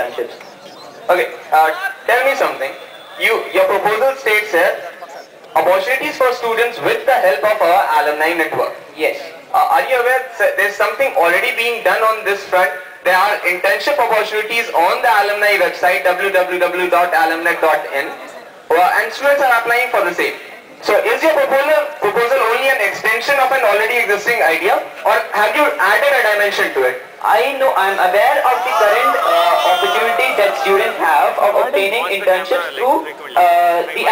internships. Okay, tell me something. Your proposal states here, opportunities for students with the help of our alumni network. Yes. Are you aware there's something already being done on this front? There are internship opportunities on the alumni website www.alumni.in and students are applying for the same. So is your proposal only an extension of an already existing idea, or have you added a dimension to it? I know, I'm aware of the current opportunities that students have of obtaining internships through the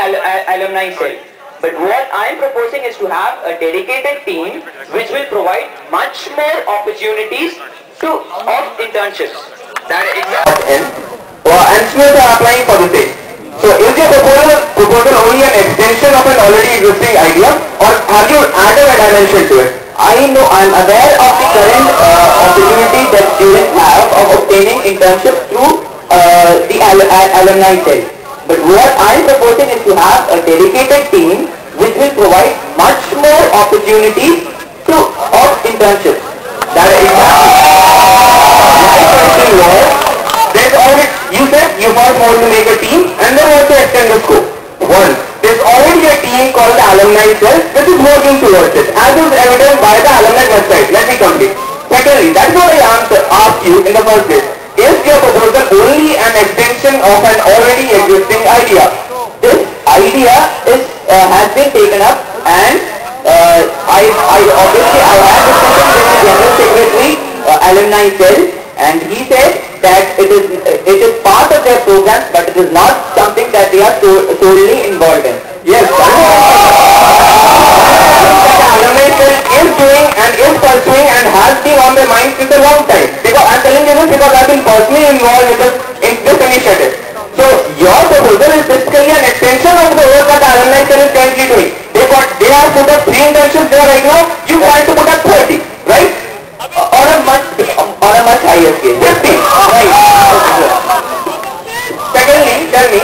alumni cell. But what I'm proposing is to have a dedicated team which will provide much more opportunities of internships. That is exactly. And students are applying for the same. So is your proposal only an extension of an already existing idea, or have you added a dimension to it? I know, I'm aware of the current opportunities that students have of obtaining internships through the alumni cell. But what I'm proposing is to have a dedicated team which will provide much more opportunities of internships. That is exactly. My question was, there's already, you said you first want to make a team and then want to extend the scope. One, there's already a team called the alumni cell which is working towards it, as is evidenced by the alumni website. Let me complete. Secondly, that's what I asked you in the first place. Is your proposal only an extension of an already existing idea? This idea has been taken up, and I had discussion with the General Secretary, alumni cell, and he said that it is part of their program, but it is not something that they are solely involved in. Yes, that the alumni cell is doing and is pursuing and has been on their mind since a long time. Because I'm telling you this because I've been personally involved in this initiative. So your proposal is basically an extension of the work that the alumni cell is currently doing. They have put up 3 internships there right now. You plan to put up 30, right? On a much higher scale. 50, right? Secondly, tell me,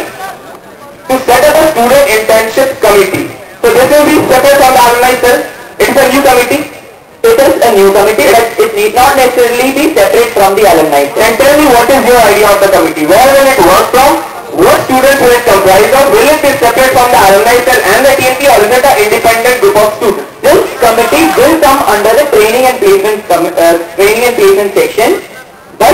to set up a student internship committee. So this will be separate from the alumni cell. It is a new committee. It is a new committee, but it need not necessarily be separate from the alumni cell. And tell me, what is your idea of the committee? Where will it work from? What students will it comprise of? Will it be separate from the alumni cell and the TNP, or is it an independent group of students? This committee will come under the training and placement section, but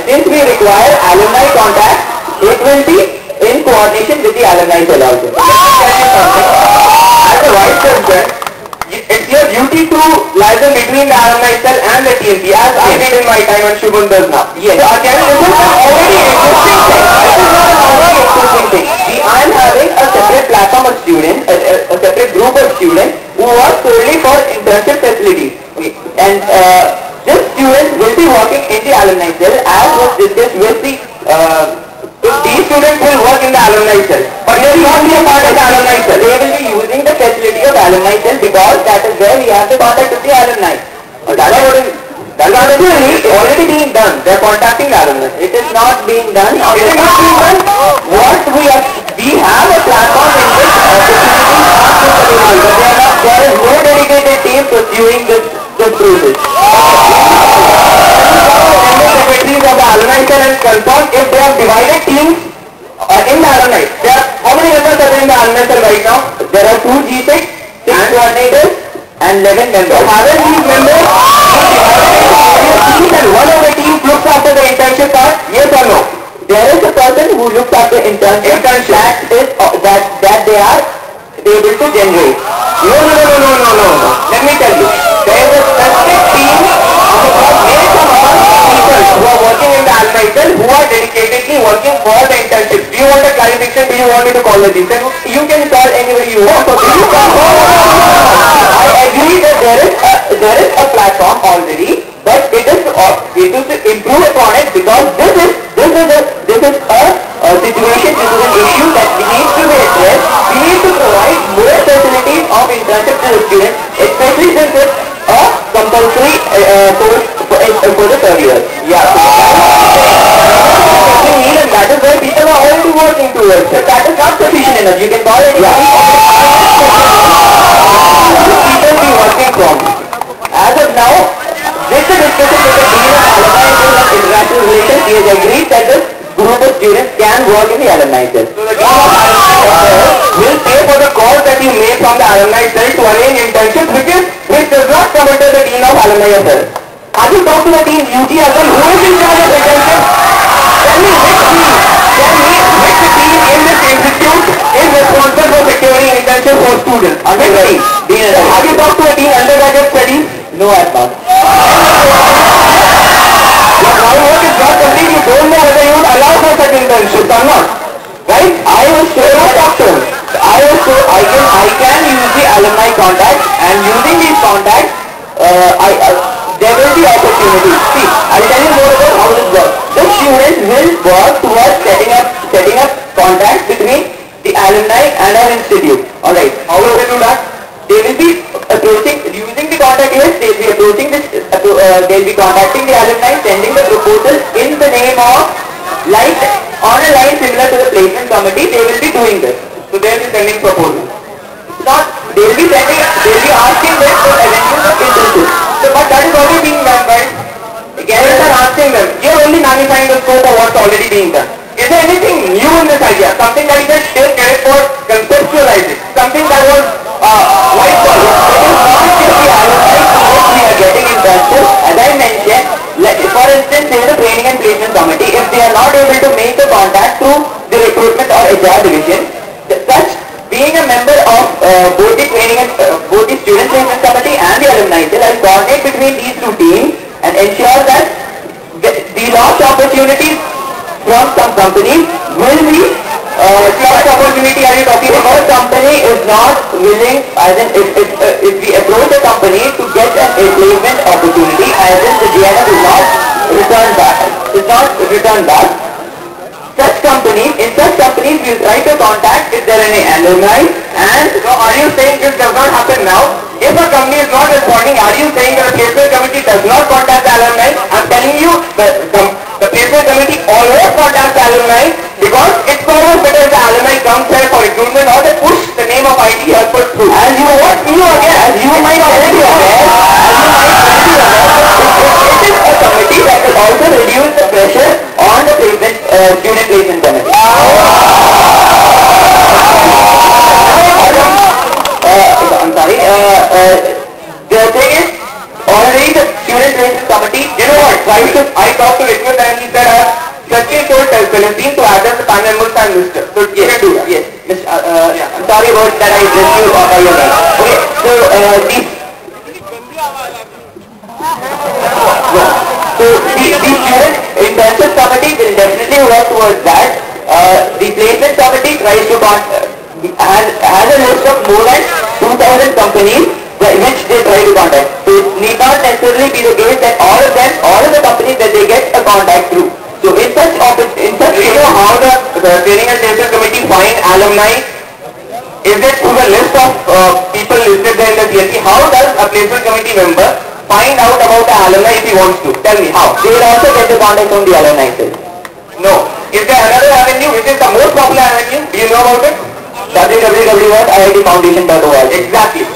since we require alumni contact, it will be in coordination with the alumni cell also. As a vice president, it's your duty to liaison between the alumni cell and the TNP, as I did in my time and Shubham does now. Yes. So again, this is an already existing thing. This is not an already existing thing. I am having a separate platform of students, a separate group of students who are solely for internship facilities. Okay. And these students will be working in the alumni cell, as was discussed with the These students will work in the alumni cell, but they will not be a part of the alumni cell. They will be using the facility of alumni cell because that is where we have the contact with the alumni. That's already being done. They are contacting the alumni. It is not being done. It is not being done. What we have a platform in which opportunities are available, but there is no dedicated team pursuing this process. Secretaries of the alumni cell and confirm if they have divided teams in the alumni. How many members are in the alumni cell right now? There are 2 G6, 6 coordinators, and 11 members. Haven't these members teams and one of the teams looks after the internship part? Yes or no? There is a person who looks after internship that they are able to generate. No. Let me tell you. There is a specific team made from among people who are working in the alumni cell who are dedicatedly working for the internship. Do you want a clarification? Do you want me to call the team? You can call anybody you want. I agree that there is a platform already, but it is to improve upon it, because this is a situation, this is an issue that needs to be addressed. We need to provide more facilities of internship to the students, especially since it's a compulsory course for the third year. Yeah. And that is where people are already working towards. But that is not sufficient enough. You can call it people be working from. As of now, with the discussion with the Dean of Alumni and International Relations work in the alumni cell. So the team of alumni will pay for the cost that you made from the alumni cell to arrange internships, which does not come under the dean of alumni cell. Have you talked to the team UG as well? Who is in charge of internships? Tell me which team in this institute is responsible for securing internships for students? Undergraduate. So have you talked to a team undergraduate studies? No, I have not. Your groundwork is not complete. You don't know whether you would allow for such internships or not. Right? I was sure I can use the alumni contacts, and using these contacts, there will be opportunities. See, I'll tell you more about how this works. The students will work towards setting up contacts between the alumni and our institute. Alright, How will they do that? they will be approaching, using the contact list, they'll be approaching this, they'll be contacting the alumni, sending the proposal in the name of, like, on a line similar to the placement committee, they will be doing this. So they will be sending proposals. They'll be asking them for eventual internships. So but that is already being done, right? Guests are asking them. You're only magnifying the scope of what's already being done. Is there anything new in this idea? Something that you can take credit for conceptualizing? Something that was white collar? It is not just the alumni who we are getting internships. As I mentioned, for instance, in the training and placement committee, if they are not able to make the contact through the recruitment or HR division, such being a member of both the training and both the student placement committee and the alumni cell, I'll coordinate between these two teams and ensure that the lost opportunities from some companies will be What opportunity are you talking if about? a company is not willing, as in if we approach a company to get an employment opportunity, as in the JNF is not returned back, in such companies we try to contact if there are any alumni. And so are you saying this does not happen now? If a company is not responding, are you saying that the placement committee does not contact the alumni? I'm telling you that the placement committee always contacts the alumni because it's always better if the alumni comes here for recruitment or they push the name of IT Helper through. As you might already be aware, it is a committee that will also reduce the pressure on the placement, student placement committee. I'm sorry, the thing is, already the student placement committee, You know what? Why should I talked to Richmond and he said Sachin told Philippines to address the panel members and Mr. So you can do that. yes, I'm sorry about that, I addressed you by your name. Okay, so the student internship committee will definitely work towards that. The placement committee tries to has a list of more than 2,000 companies which they try to contact. So it need not necessarily be the case that all of the companies that they get a contact through. So in such Do you know how the training and placement committee find alumni? Is it through the list of people listed there in the CSC? How does a placement committee member find out about the alumni if he wants to? Tell me how. they will also get the contact from the alumni cell. No. Is there another avenue which is the most popular avenue? Do you know about it? www.iitfoundation.org. Exactly.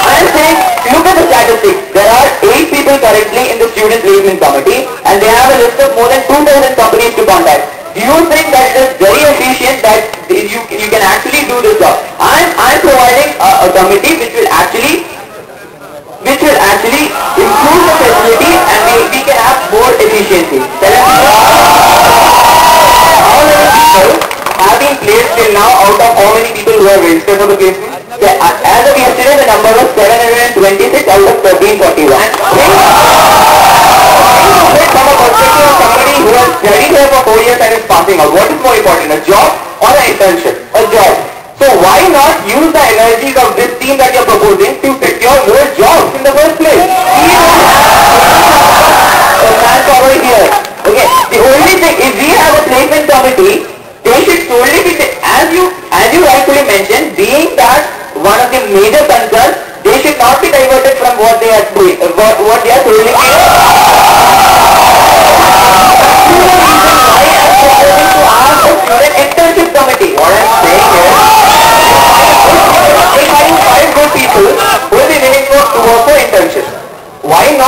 I am saying, look at the statistics. There are 8 people currently in the student placement committee and they have a list of more than 2,000 companies to contact. Do you think that it is very efficient that you can actually do this job? I am providing a committee which will actually improve the facility and we can have more efficiency. How many people have been placed till now out of how many people who have registered for the placement? As of yesterday, the number was 726 out of 1341. From a perspective of somebody who has studied here for 4 years and is passing out, what is more important, a job or an internship? A job. So why not use the energies of this team that you are proposing to secure more jobs in the first place? Manpower here. Okay. The only thing, if we have a placement committee, they should solely be, as you rightfully mentioned, being that one of the major concerns, they should not be diverted from what they are doing, what they are doing. Internship committee. What I'm saying is, if I find 5 good people who will be willing to work for internships, why not?